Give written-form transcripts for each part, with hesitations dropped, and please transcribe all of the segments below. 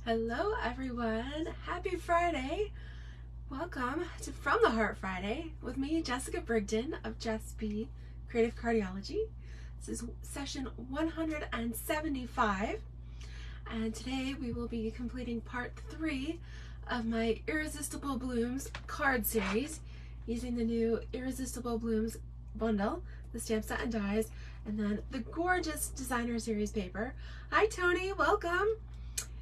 Hello everyone, happy Friday. Welcome to From the Heart Friday with me, Jessica Brigden of Jess B Creative Cardiology. This is session 175 and today we will be completing part 3 of my Irresistible Blooms card series using the new Irresistible Blooms bundle, the stamp set and dies, and then the gorgeous designer series paper. Hi Tony, welcome.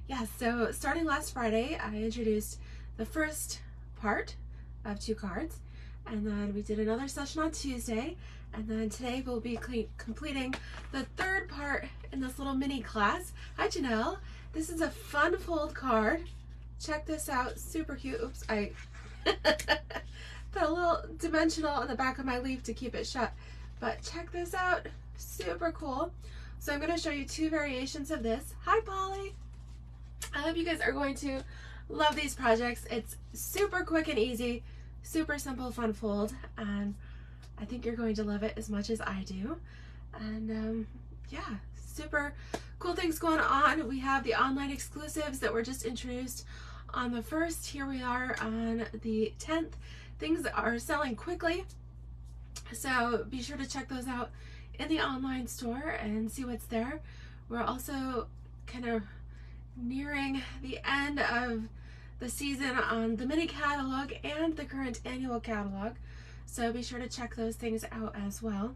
Yeah, so starting last Friday, I introduced the first part of 2 cards, and then we did another session on Tuesday, and then today we'll be completing the 3rd part in this little mini class. Hi Janelle, this is a fun fold card. Check this out, super cute. Oops, I put a little dimensional on the back of my leaf to keep it shut, but check this out, super cool. So I'm going to show you 2 variations of this. Hi Polly. I hope you guys are going to love these projects. It's super quick and easy, super simple, fun fold, and I think you're going to love it as much as I do. And yeah, super cool things going on. We have the online exclusives that were just introduced on the 1st. Here we are on the 10th. Things are selling quickly, so be sure to check those out in the online store and see what's there. We're also kind of nearing the end of the season on the mini catalog and the current annual catalog, so be sure to check those things out as well.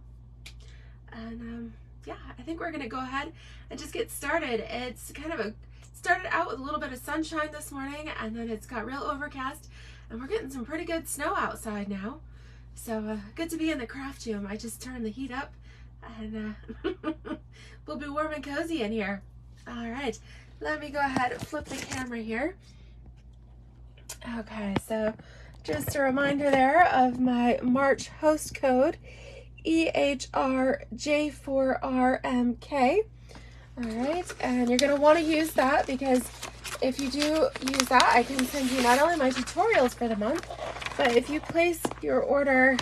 And yeah, I think we're gonna go ahead and just get started. It's kind of started out with a little bit of sunshine this morning, and then it's got real overcast, and we're getting some pretty good snow outside now, so good to be in the craft room. I just turned the heat up, and we'll be warm and cozy in here. All right, let me go ahead and flip the camera here. Okay, so just a reminder there of my March host code, EHRJ4RMK. All right, and you're going to want to use that, because if you do use that, I can send you not only my tutorials for the month, but if you place your order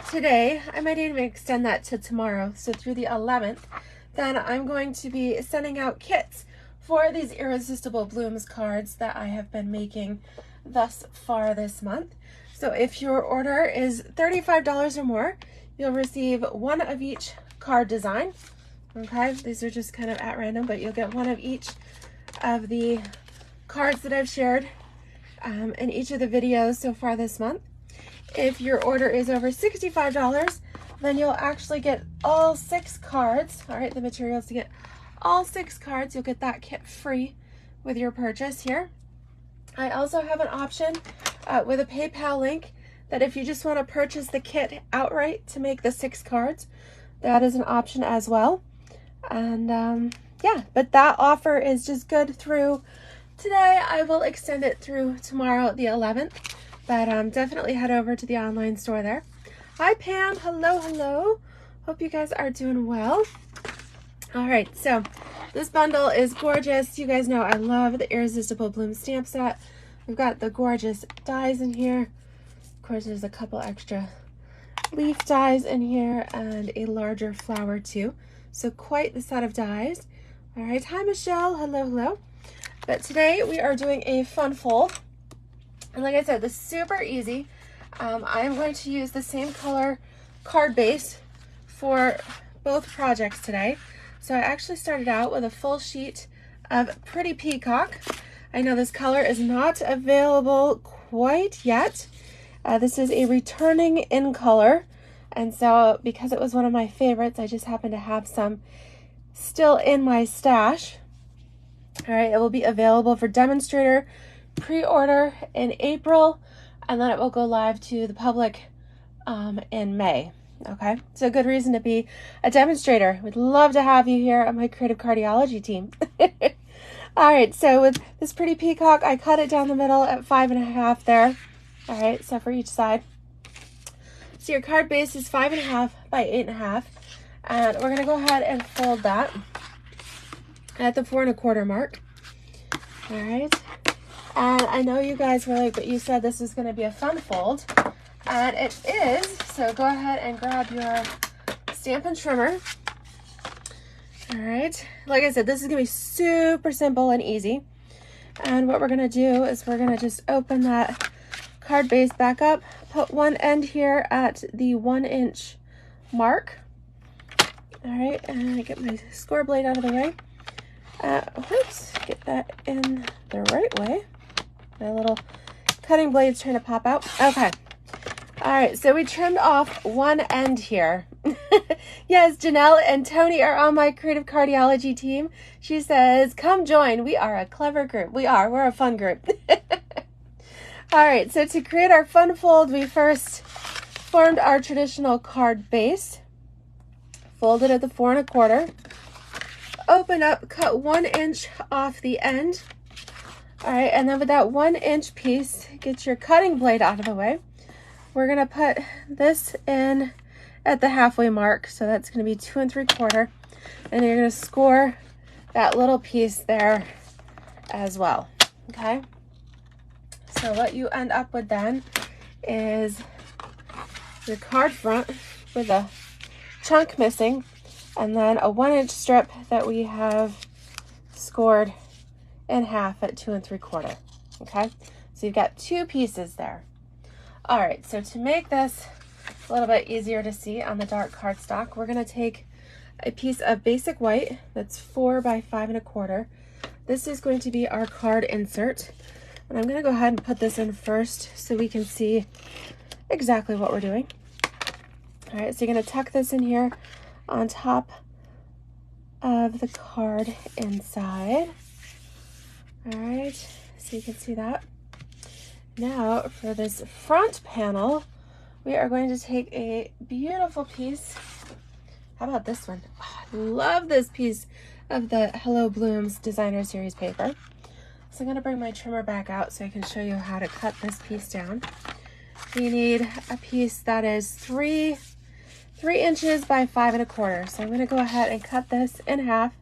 today, I might even extend that to tomorrow, so through the 11th, then I'm going to be sending out kits for these Irresistible Blooms cards that I have been making thus far this month. So if your order is $35 or more, you'll receive 1 of each card design. Okay, these are just kind of at random, but you'll get 1 of each of the cards that I've shared in each of the videos so far this month. If your order is over $65, then you'll actually get all 6 cards. All right, the materials to get all 6 cards. You'll get that kit free with your purchase here. I also have an option with a PayPal link that if you just want to purchase the kit outright to make the 6 cards, that is an option as well. And yeah, but that offer is just good through today. I will extend it through tomorrow, the 11th, but definitely head over to the online store there. Hi Pam, hello, hello. Hope you guys are doing well. All right, so this bundle is gorgeous. You guys know I love the Irresistible Bloom stamp set. We've got the gorgeous dies in here. Of course, there's a couple extra leaf dies in here and a larger flower too. So quite the set of dies. All right, hi Michelle, hello, hello. But today we are doing a fun fold. And like I said, this is super easy. I'm going to use the same color card base for both projects today. So I actually started out with a full sheet of Pretty Peacock. I know this color is not available quite yet. This is a returning in color. And so because it was one of my favorites, I just happen to have some still in my stash. All right, it will be available for demonstrator pre-order in April, and then it will go live to the public in May. Okay, so a good reason to be a demonstrator. We'd love to have you here on my Creative Cardiology team. All right, so with this Pretty Peacock, I cut it down the middle at 5.5 there. All right, so for each side. So your card base is 5.5 by 8.5, and we're gonna go ahead and fold that at the 4.25 mark. All right, and I know you guys were like, but you said this was gonna be a fun fold. And it is, so go ahead and grab your Stampin' trimmer. All right, like I said, this is gonna be super simple and easy. And what we're gonna do is we're gonna just open that card base back up, put one end here at the 1 inch mark. All right, and I get my score blade out of the way. Oops, get that in the right way. My little cutting blade's trying to pop out. Okay. All right, so we trimmed off one end here. Yes, Janelle and Tony are on my Creative Cardiology team. She says, come join. We are a clever group. We're a fun group. All right, so to create our fun fold, we first formed our traditional card base, folded at the 4 1/4, open up, cut 1 inch off the end. All right, and then with that 1 inch piece, get your cutting blade out of the way. We're gonna put this in at the halfway mark, so that's gonna be 2 3/4, and you're gonna score that little piece there as well, okay? So what you end up with then is your card front with a chunk missing, and then a 1 inch strip that we have scored in half at 2 3/4, okay? So you've got 2 pieces there. All right, so to make this a little bit easier to see on the dark cardstock, we're gonna take a piece of basic white that's 4 by 5 1/4. This is going to be our card insert. And I'm gonna go ahead and put this in first so we can see exactly what we're doing. All right, so you're gonna tuck this in here on top of the card inside. All right, so you can see that. Now for this front panel, we are going to take a beautiful piece. How about this one? Oh, I love this piece of the Hello Blooms Designer Series paper. So I'm going to bring my trimmer back out so I can show you how to cut this piece down. We need a piece that is 3 inches by 5 1/4. So I'm going to go ahead and cut this in half.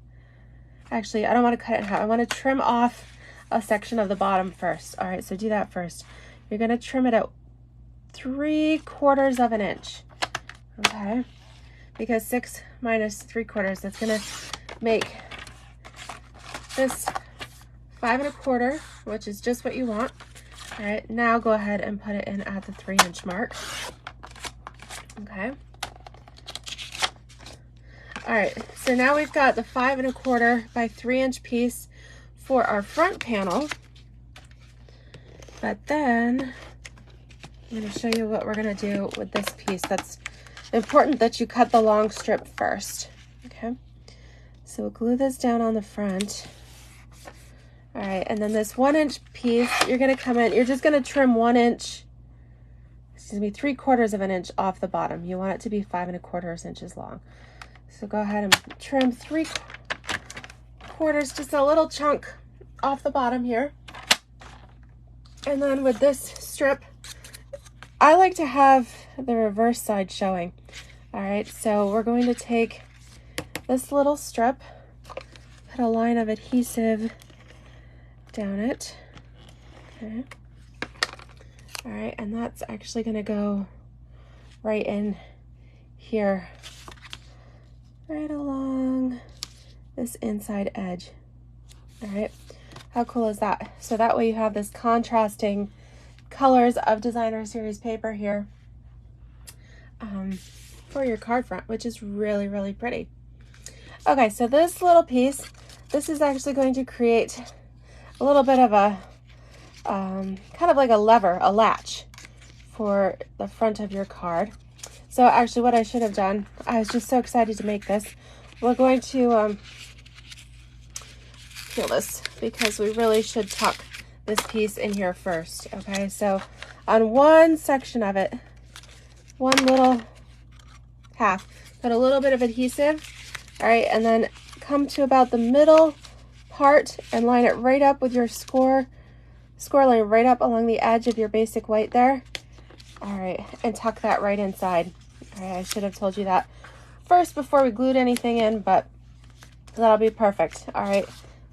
Actually, I don't want to cut it in half. I want to trim off a section of the bottom first. All right, so do that first. You're going to trim it at 3/4 of an inch. Okay, because 6 minus 3/4, that's going to make this 5 1/4, which is just what you want. All right, now go ahead and put it in at the 3 inch mark. Okay. All right, so now we've got the 5 1/4 by 3 inch piece for our front panel. But then I'm going to show you what we're going to do with this piece. That's important that you cut the long strip first. Okay, so we'll glue this down on the front. All right, and then this 1 inch piece, you're gonna come in, you're just gonna trim 1 inch, excuse me, 3/4 of an inch off the bottom. You want it to be 5 1/4 inches long. So go ahead and trim 3/4, just a little chunk off the bottom here. And then with this strip, I like to have the reverse side showing. All right, so we're going to take this little strip, put a line of adhesive down it. Okay. All right, and that's actually going to go right in here, right along this inside edge. All right, how cool is that? So that way you have this contrasting colors of Designer Series paper here for your card front, which is really, really pretty. Okay, so this little piece, this is actually going to create a little bit of a kind of like a lever, a latch for the front of your card. So actually what I should have done, I was just so excited to make this. We're going to peel this because we really should tuck this piece in here first. Okay, so on one section of it, one little half, put a little bit of adhesive. All right, and then come to about the middle part and line it right up with your score line right up along the edge of your basic white there. All right, and tuck that right inside. All right, I should have told you that first before we glued anything in, but that'll be perfect. All right,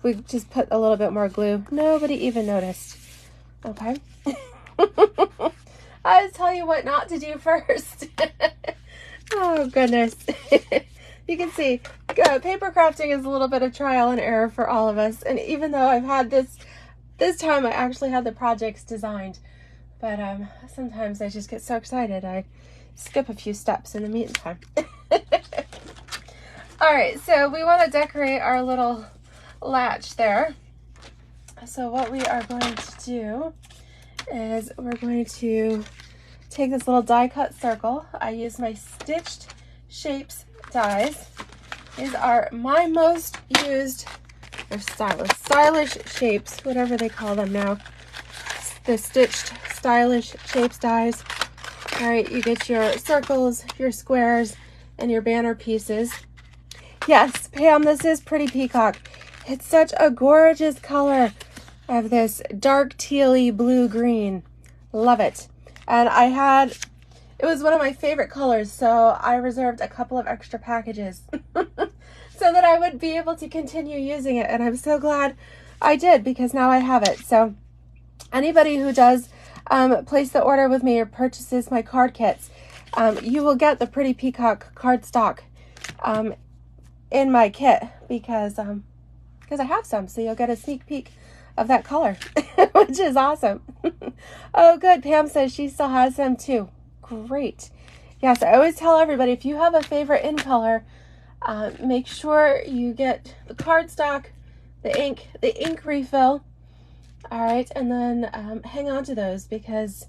we just put a little bit more glue. Nobody even noticed. Okay. I was telling you what not to do first. Oh, goodness. You can see paper crafting is a little bit of trial and error for all of us. And even though I've had this this time I actually had the projects designed, but sometimes I just get so excited I skip a few steps in the meantime. All right, so we want to decorate our little latch there. So what we are going to do is we're going to take this little die cut circle. I use my Stitched Shapes dies. These are my most used, or stylish shapes, whatever they call them now. The Stitched Stylish Shapes dies. All right, you get your circles, your squares, and your banner pieces. Yes, Pam, this is Pretty Peacock. It's such a gorgeous color of this dark tealy blue-green. Love it. And it was one of my favorite colors, so I reserved a couple of extra packages so that I would be able to continue using it. And I'm so glad I did, because now I have it. So anybody who does place the order with me or purchases my card kits, you will get the Pretty Peacock cardstock in my kit, because I have some, so you'll get a sneak peek of that color, which is awesome. Oh, good. Pam says she still has them too. Great. Yes, I always tell everybody, if you have a favorite in color, make sure you get the cardstock, the ink refill. All right, and then hang on to those, because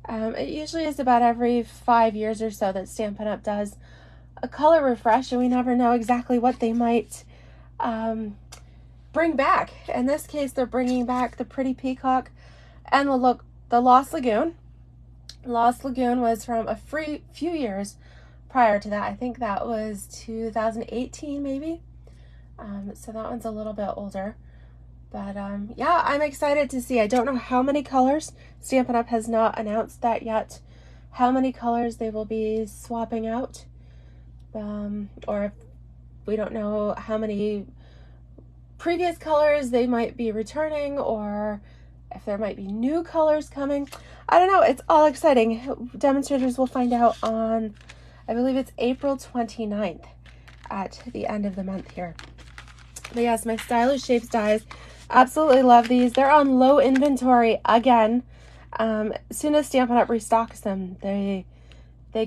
it usually is about every 5 years or so that Stampin' Up! Does a color refresh, and we never know exactly what they might bring back. In this case, they're bringing back the Pretty Peacock and the Lost Lagoon. Lost Lagoon was from a few years prior to that. I think that was 2018 maybe. So that one's a little bit older. But yeah, I'm excited to see. I don't know how many colors. Stampin' Up! Has not announced that yet. How many colors they will be swapping out. Or if we don't know how many previous colors they might be returning, or if there might be new colors coming. I don't know. It's all exciting. Demonstrators will find out on, I believe it's April 29th at the end of the month here. But yes, my Stylish Shapes dies. Absolutely love these. They're on low inventory again. As soon as Stampin' Up! Restocks them, they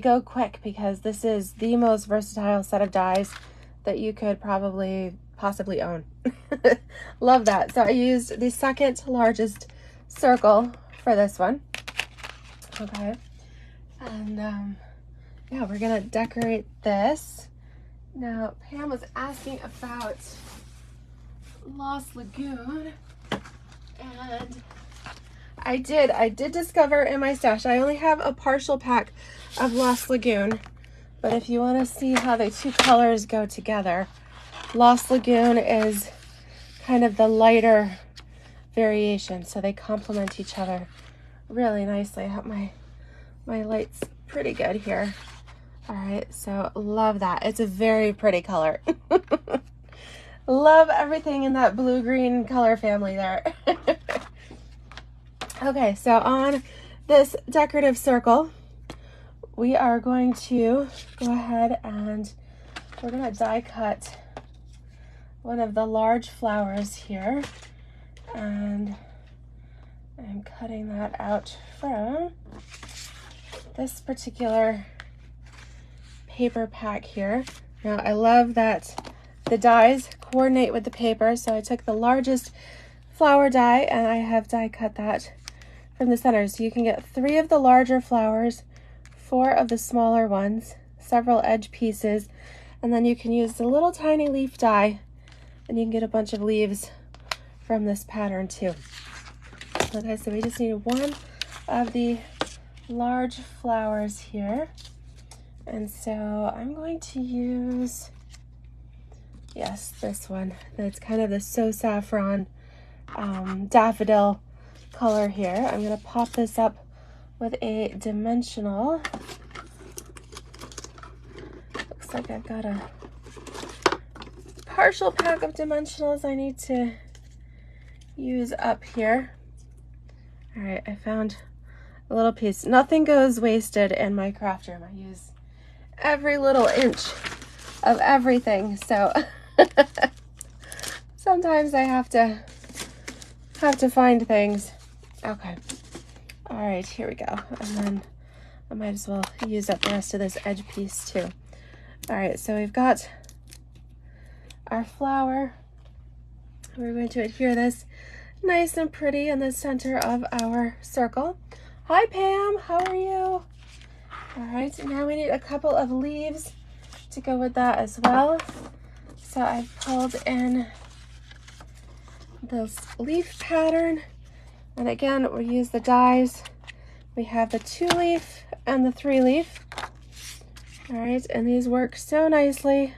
go quick, because this is the most versatile set of dies that you could possibly own. Love that. So I used the second largest circle for this one. Okay. And yeah, we're gonna decorate this. Now, Pam was asking about Lost Lagoon, and I did discover in my stash, I only have a partial pack of Lost Lagoon, but if you want to see how the two colors go together, Lost Lagoon is kind of the lighter variation, so they complement each other really nicely. I have my light's pretty good here. All right, so love that. It's a very pretty color. Love everything in that blue-green color family there. Okay, so on this decorative circle, we are going to go ahead and we're going to die cut one of the large flowers here. And I'm cutting that out from this particular paper pack here. Now, I love that the dies coordinate with the paper, so I took the largest flower die and I have die cut that from the center. So you can get 3 of the larger flowers, 4 of the smaller ones, several edge pieces, and then you can use the little tiny leaf die and you can get a bunch of leaves from this pattern too. Okay, so we just need 1 of the large flowers here. And so I'm going to use, yes, this one. That's kind of the So Saffron daffodil color here. I'm going to pop this up with a dimensional. Looks like I've got a partial pack of dimensionals I need to use up here. All right, I found a little piece. Nothing goes wasted in my craft room. I use every little inch of everything, so sometimes I have to have to find things. Okay. All right, here we go. And then I might as well use up the rest of this edge piece too. All right, so we've got our flower. We're going to adhere this nice and pretty in the center of our circle. Hi, Pam, how are you? All right, now we need a couple of leaves to go with that as well. So I've pulled in this leaf pattern. And again, we use the dies. We have the 2-leaf and the 3-leaf. All right, and these work so nicely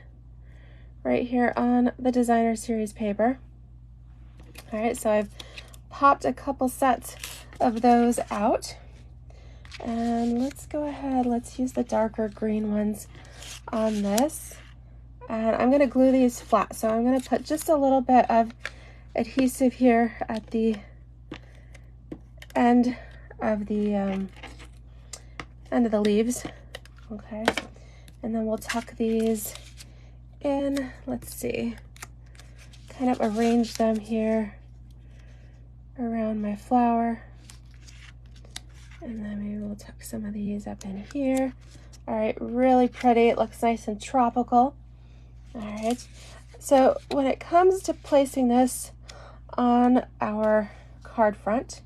right here on the designer series paper. All right, so I've popped a couple sets of those out. And let's go ahead, let's use the darker green ones on this. And I'm gonna glue these flat. So I'm gonna put just a little bit of adhesive here at the end of the leaves. Okay, and then we'll tuck these in. Let's see, kind of arrange them here around my flower, and then maybe we'll tuck some of these up in here. All right, really pretty. It looks nice and tropical. All right, so when it comes to placing this on our card front,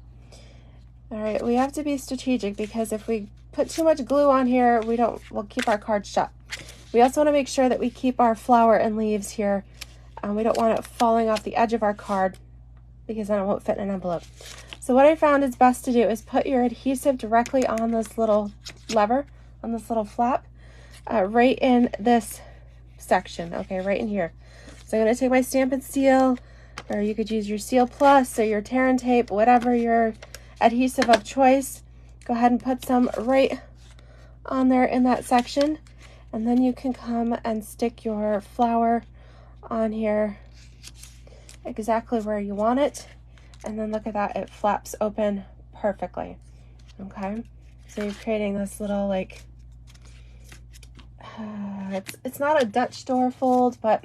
all right, we have to be strategic, because if we put too much glue on here, we'll keep our card shut. We also want to make sure that we keep our flower and leaves here. We don't want it falling off the edge of our card, because then it won't fit in an envelope. So what I found is best to do is put your adhesive directly on this little lever, on this little flap, right in this section, okay, right in here. So I'm going to take my Stampin' Seal, or you could use your Seal Plus or your Tear and Tape, whatever your adhesive of choice. Go ahead and put some right on there in that section, and then you can come and stick your flower on here exactly where you want it, and then look at that, it flaps open perfectly. Okay, so you're creating this little, like, it's not a Dutch door fold, but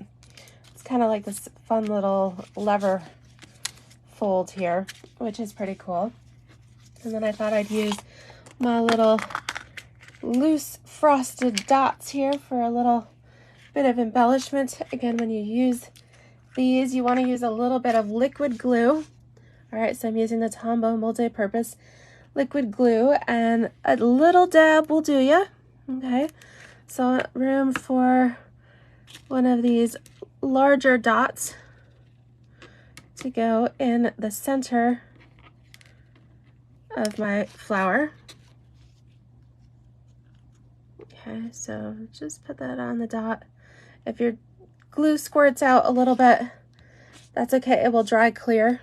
it's kind of like this fun little lever fold here, which is pretty cool. And then I thought I'd use my little loose frosted dots here for a little bit of embellishment. Again, when you use these, you want to use a little bit of liquid glue. All right, so I'm using the Tombow multi-purpose liquid glue, and a little dab will do ya. Okay, so room for one of these larger dots to go in the center of my flower. Okay, so just put that on the dot. If your glue squirts out a little bit, that's okay, it will dry clear.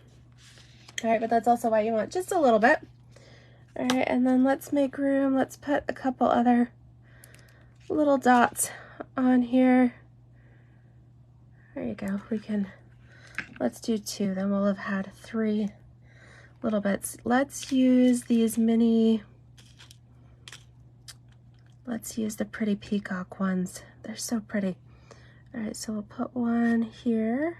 All right, but that's also why you want just a little bit. All right, and then let's make room. Let's put a couple other little dots on here. There you go. Let's do 2, then we'll have had 3 little bits. Let's use these let's use the pretty peacock ones. They're so pretty. All right, so we'll put one here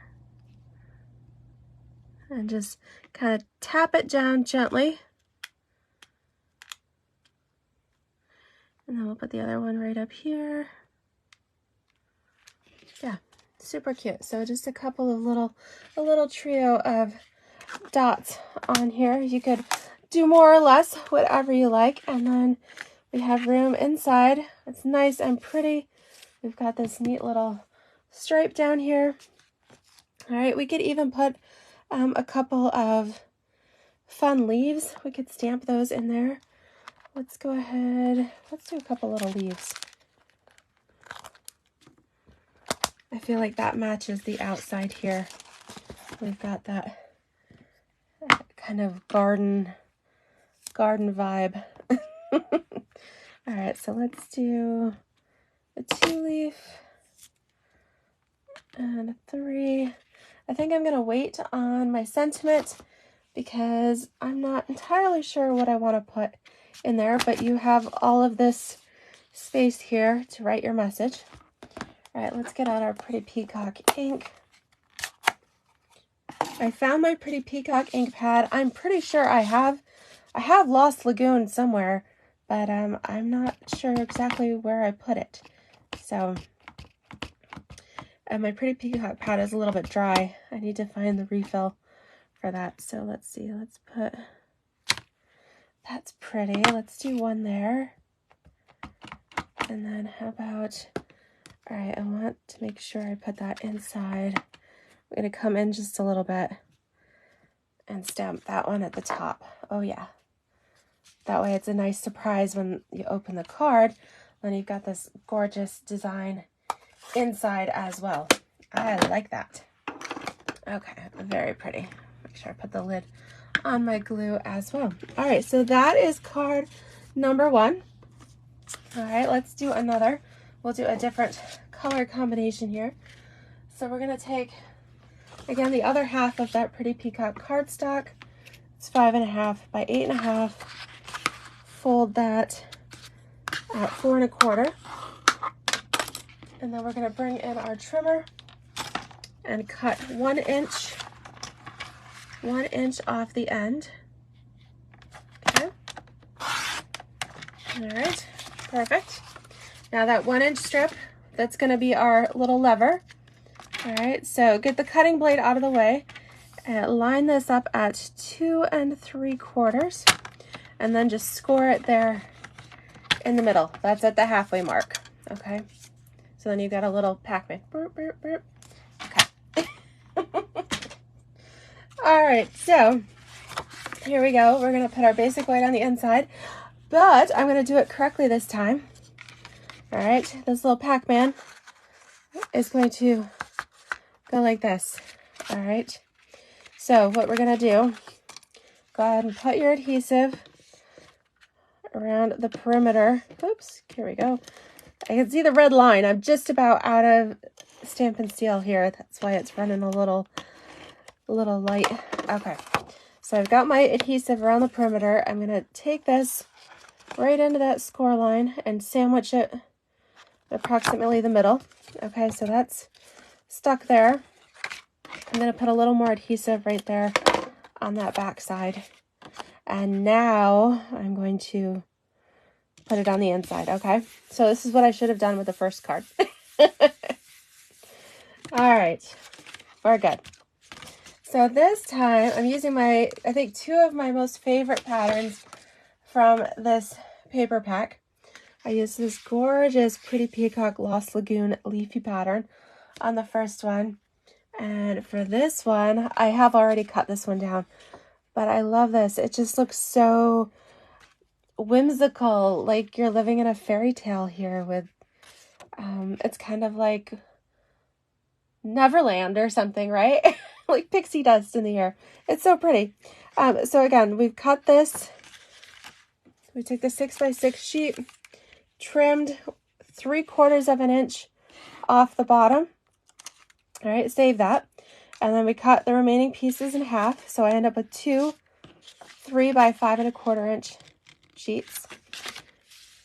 and just kind of tap it down gently. And then we'll put the other one right up here. Yeah, super cute. So just a couple of a little trio of dots on here. You could do more or less, whatever you like. And then we have room inside. It's nice and pretty. We've got this neat little stripe down here. All right, we could even put a couple of fun leaves. We could stamp those in there. Let's go ahead. Let's do a couple little leaves. I feel like that matches the outside here. We've got that kind of garden vibe. All right, so let's do a 2-leaf and a 3. I think I'm gonna wait on my sentiment because I'm not entirely sure what I want to put in there, but you have all of this space here to write your message. All right, let's get out our pretty peacock ink. I found my Pretty Peacock ink pad. I'm pretty sure I have Lost Lagoon somewhere, but I'm not sure exactly where I put it. So, and my Pretty Peacock pad is a little bit dry. I need to find the refill for that. So let's see, let's put, that's pretty. Let's do one there. And then how about, all right, I want to make sure I put that inside. I'm going to come in just a little bit and stamp that one at the top. Oh yeah. That way it's a nice surprise when you open the card. Then you've got this gorgeous design inside as well. I like that. Okay, very pretty. Make sure I put the lid on my glue as well. All right, so that is card number 1. All right, let's do another. We'll do a different color combination here. So we're gonna take, again, the other half of that Pretty Peacock cardstock. It's 5.5 by 8.5. Fold that at 4 1/4. And then we're gonna bring in our trimmer and cut 1 inch off the end. Okay. All right, perfect. Now that 1 inch strip, that's gonna be our little lever. All right, so get the cutting blade out of the way and line this up at 2 3/4, and then just score it there in the middle. That's at the halfway mark, okay? So then you've got a little Pac-Man. Burp, burp, burp. Okay. All right, so here we go. We're gonna put our basic white on the inside, but I'm gonna do it correctly this time. All right, this little Pac-Man is going to go like this. All right, so what we're gonna do, go ahead and put your adhesive around the perimeter. Oops, here we go. I can see the red line. I'm just about out of Stampin' Steel here. That's why it's running a little light. Okay, so I've got my adhesive around the perimeter. I'm gonna take this right into that score line and sandwich it approximately the middle. Okay, so that's stuck there. I'm gonna put a little more adhesive right there on that back side. And now I'm going to put it on the inside, okay? So this is what I should have done with the first card. All right, we're good. So this time I'm using I think 2 of my most favorite patterns from this paper pack. I used this gorgeous Pretty Peacock Lost Lagoon leafy pattern on the first one. And for this one, I have already cut this one down, but I love this. It just looks so whimsical, like you're living in a fairy tale here with, it's kind of like Neverland or something, right? Like pixie dust in the air. It's so pretty. So again, we've cut this. We took the 6x6 sheet, trimmed 3/4 of an inch off the bottom. All right, save that. And then we cut the remaining pieces in half. So I end up with 2 3 by 5 1/4 inch sheets.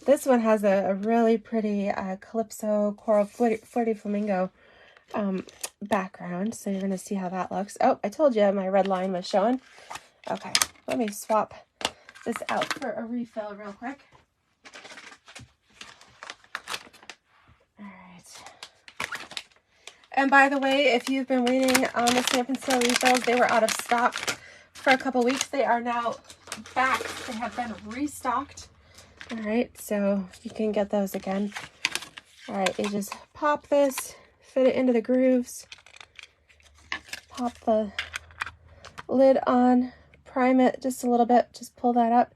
This one has a really pretty Calypso Coral Flirty Flamingo background. So you're going to see how that looks. Oh, I told you my red line was showing. Okay, let me swap this out for a refill real quick. All right. And by the way, if you've been waiting on the Stampin' Steel refills, they were out of stock for a couple weeks. They are now back. They have been restocked. All right, so you can get those again. All right, you just pop this, fit it into the grooves, pop the lid on, prime it just a little bit, just pull that up.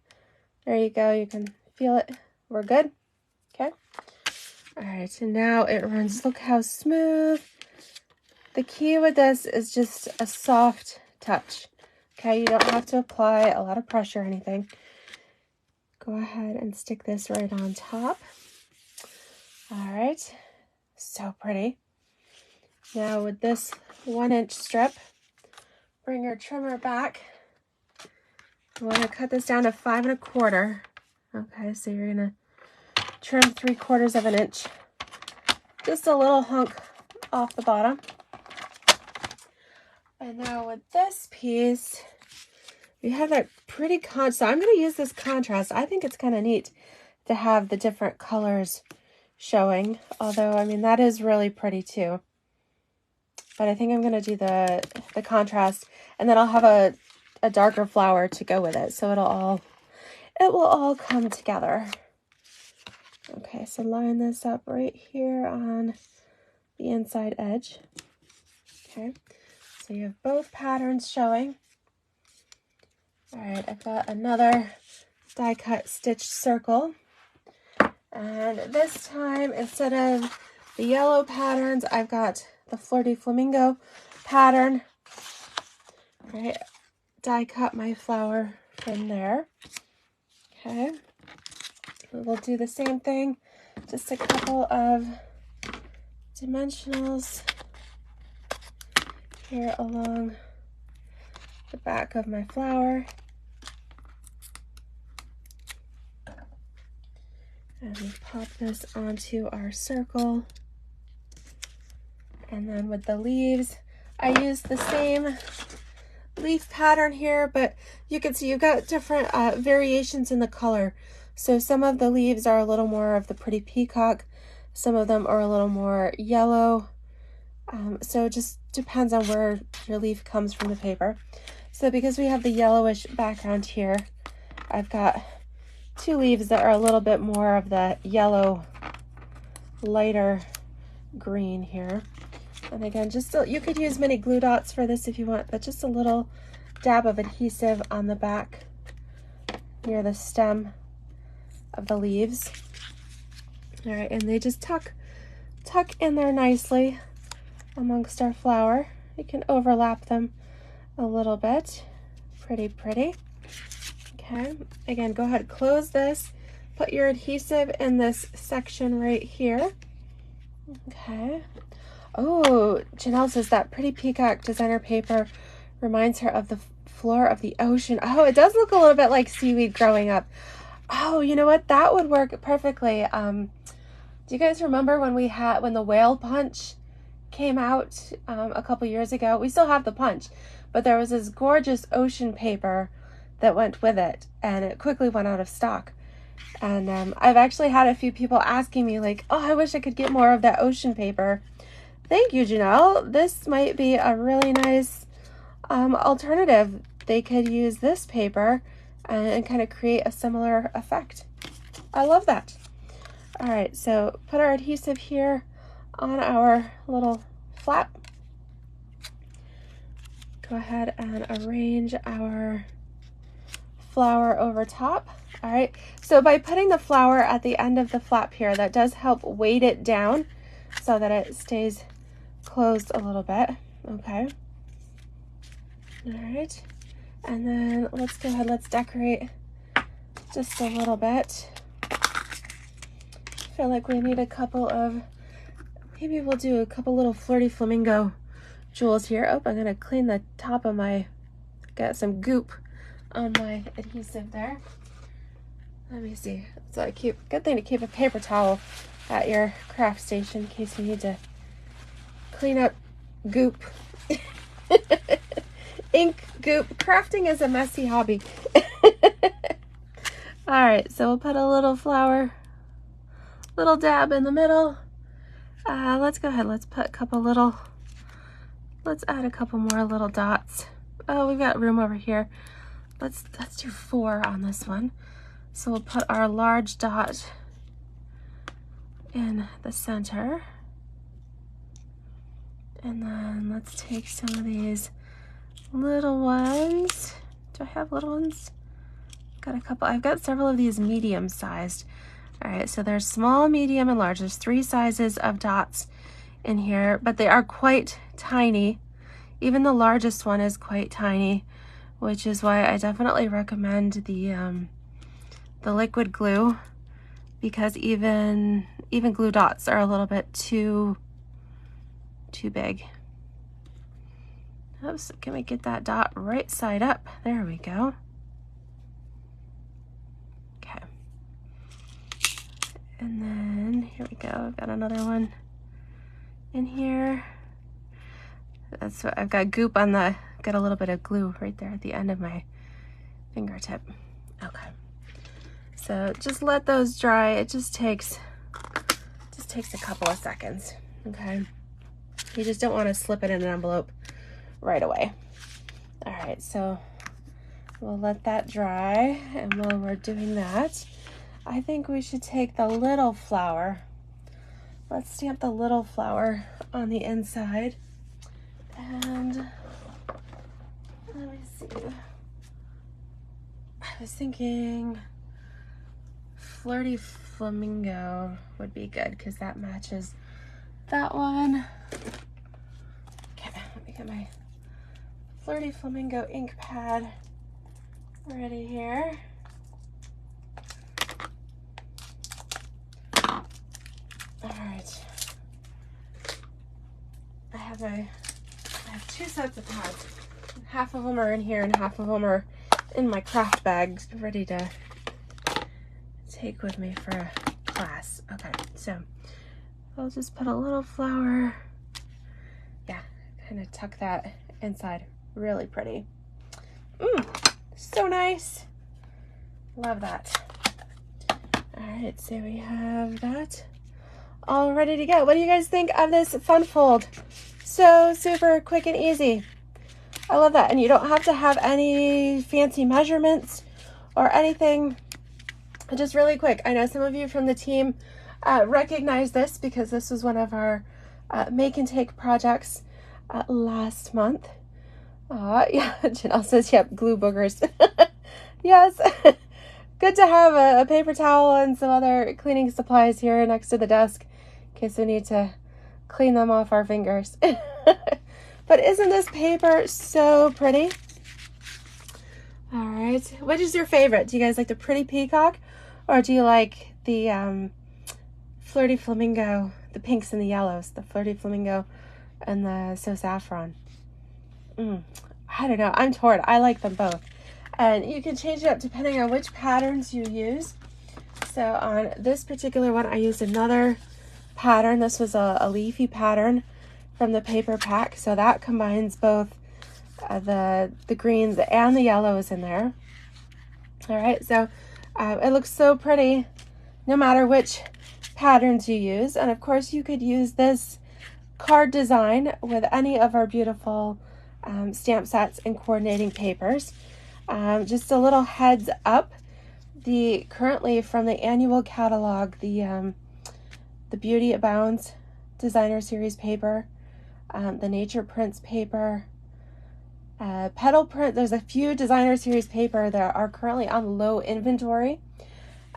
There you go, you can feel it. We're good, okay? All right, and now it runs, look how smooth. The key with this is just a soft touch, okay? You don't have to apply a lot of pressure or anything. Go ahead and stick this right on top. All right, so pretty. Now with this 1-inch strip, bring your trimmer back. You want to cut this down to 5 1/4. Okay, so you're gonna trim 3/4 of an inch. Just a little hunk off the bottom. And now with this piece, we have that pretty so I'm going to use this contrast. I think it's kind of neat to have the different colors showing, although I mean that is really pretty too. But I think I'm going to do the contrast, and then I'll have a darker flower to go with it, so it will all come together. Okay, so line this up right here on the inside edge. Okay, so you have both patterns showing. All right, I've got another die cut stitched circle, and this time instead of the yellow patterns, I've got the Flirty Flamingo pattern. All right, die cut my flower from there. Okay, we'll do the same thing, just a couple of dimensionals here along the back of my flower. And we pop this onto our circle. And then with the leaves, I used the same leaf pattern here, but you can see you've got different variations in the color. So some of the leaves are a little more of the pretty peacock, some of them are a little more yellow. So it just depends on where your leaf comes from the paper. So because we have the yellowish background here, I've got two leaves that are a little bit more of the yellow, lighter green here. And again, you could use mini glue dots for this if you want, but just a little dab of adhesive on the back near the stem of the leaves. All right, and they just tuck in there nicely amongst our flower. You can overlap them a little bit. Pretty. Okay, again, go ahead, close this, put your adhesive in this section right here. Okay. Oh, Janelle says that pretty peacock designer paper reminds her of the floor of the ocean. Oh, it does look a little bit like seaweed growing up. Oh, you know what? That would work perfectly. Do you guys remember when the whale punch came out a couple years ago? We still have the punch, but there was this gorgeous ocean paper that went with it, and it quickly went out of stock. And I've actually had a few people asking me like, oh, I wish I could get more of that ocean paper. Thank you, Janelle. This might be a really nice alternative. They could use this paper and kind of create a similar effect. I love that. All right, so put our adhesive here on our little flap. Go ahead and arrange our flower over top. All right, so by putting the flower at the end of the flap here, that does help weight it down so that it stays closed a little bit. Okay. All right, and then let's go ahead, let's decorate just a little bit. I feel like we need a couple of, maybe we'll do a couple little Flirty Flamingo jewels here. Oh, I'm gonna clean the top of got some goop on my adhesive there. Let me see. So good thing to keep a paper towel at your craft station in case you need to clean up goop. Ink goop. Crafting is a messy hobby. All right, so we'll put a little flower, little dab in the middle. Let's go ahead. Let's put let's add a couple more little dots. Oh, we've got room over here. Let's do 4 on this one. So we'll put our large dot in the center. And then let's take some of these little ones. Do I have little ones? Got a couple. I've got several of these medium sized. All right, so there's small, medium, and large. There's 3 sizes of dots in here, but they are quite tiny. Even the largest one is quite tiny, which is why I definitely recommend the liquid glue, because even glue dots are a little bit too big. Oops, can we get that dot right side up? There we go. Okay. And then here we go. I've got another one in here. That's what I've got goop on the, got a little bit of glue right there at the end of my fingertip. Okay. So just let those dry. It just takes a couple of seconds, okay? You just don't want to slip it in an envelope right away. All right, so we'll let that dry, and while we're doing that, I think we should take the little flower. Let's stamp the little flower on the inside. And let me see. I was thinking Flirty Flamingo would be good because that matches that one. Okay, let me get my Flirty Flamingo ink pad ready here. All right. I have two sets of pads. Half of them are in here and half of them are in my craft bag ready to take with me for a class. Okay, so I'll just put a little flower. Yeah, kind of tuck that inside. Really pretty. So nice. Love that. All right, so we have that all ready to go. What do you guys think of this fun fold? So super quick and easy. I love that. And you don't have to have any fancy measurements or anything. Just really quick. I know some of you from the team recognize this because this was one of our make and take projects last month. Yeah, Janelle says, yep, glue boogers. Yes. Good to have a paper towel and some other cleaning supplies here next to the desk in case we need to clean them off our fingers. But isn't this paper so pretty? All right. What is your favorite? Do you guys like the pretty peacock or do you like the Flirty Flamingo, the pinks and the yellows, the Flirty Flamingo and the So Saffron? I don't know. I'm torn. I like them both. And you can change it up depending on which patterns you use. So on this particular one, I used another pattern. This was a leafy pattern from the paper pack. So that combines both the greens and the yellows in there. All right. So it looks so pretty no matter which patterns you use. And of course, you could use this card design with any of our beautiful stamp sets and coordinating papers. Just a little heads up, currently from the annual catalog, the Beauty Abounds Designer Series paper, the Nature Prints paper, Petal Print. There's a few Designer Series paper that are currently on low inventory,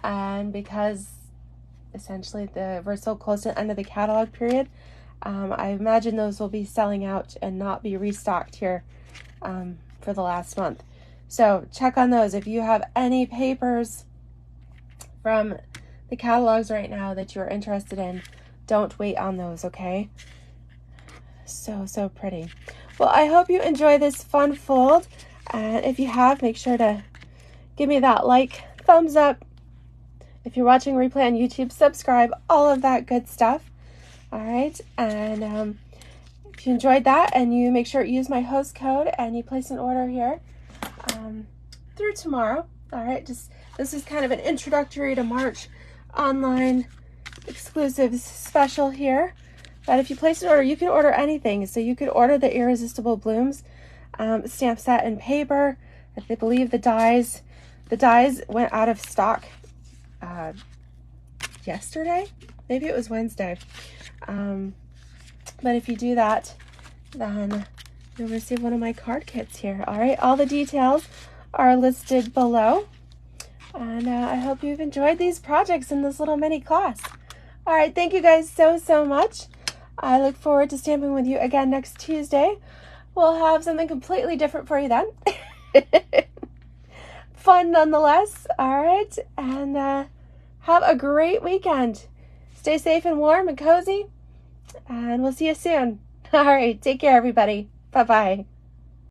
and because essentially we're so close to the end of the catalog period, I imagine those will be selling out and not be restocked here for the last month. So check on those. If you have any papers from the catalogs right now that you're interested in, don't wait on those, okay? So pretty. Well, I hope you enjoy this fun fold. And if you have, make sure to give me that like, thumbs up. If you're watching replay on YouTube, subscribe, all of that good stuff. All right, and if you enjoyed that and you make sure you use my host code and you place an order here through tomorrow. All right, this is kind of an introductory to March online exclusive special here. But if you place an order, you can order anything. So you could order the Irresistible Blooms stamp set and paper. I believe the dies went out of stock yesterday. Maybe it was Wednesday. But if you do that, then you'll receive one of my card kits here. All right, all the details are listed below. And I hope you've enjoyed these projects in this little mini class. All right, thank you guys so much. I look forward to stamping with you again next Tuesday. We'll have something completely different for you then. Fun nonetheless. All right, and have a great weekend. Stay safe and warm and cozy, and we'll see you soon. All right, take care, everybody. Bye-bye.